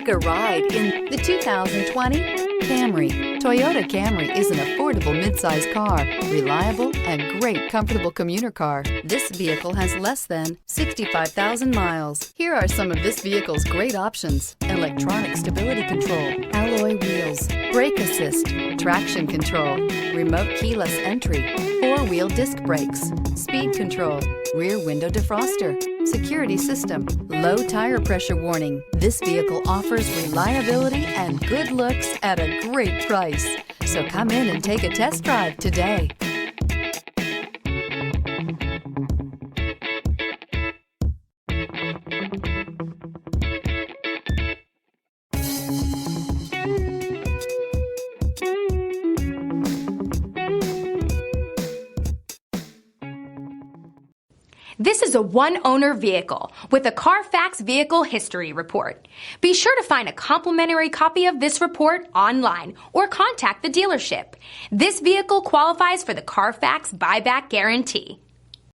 Take a ride in the 2020 Camry. Toyota Camry is an affordable midsize car, reliable and great comfortable commuter car. This vehicle has less than 65,000 miles. Here are some of this vehicle's great options: electronic stability control, alloy wheels, brake assist, traction control, remote keyless entry, four-wheel disc brakes, speed control, rear window defroster, security system, low tire pressure warning. This vehicle offers reliability and good looks at a great price. So come in and take a test drive today. This is a one-owner vehicle with a Carfax Vehicle History Report. Be sure to find a complimentary copy of this report online or contact the dealership. This vehicle qualifies for the Carfax Buyback Guarantee.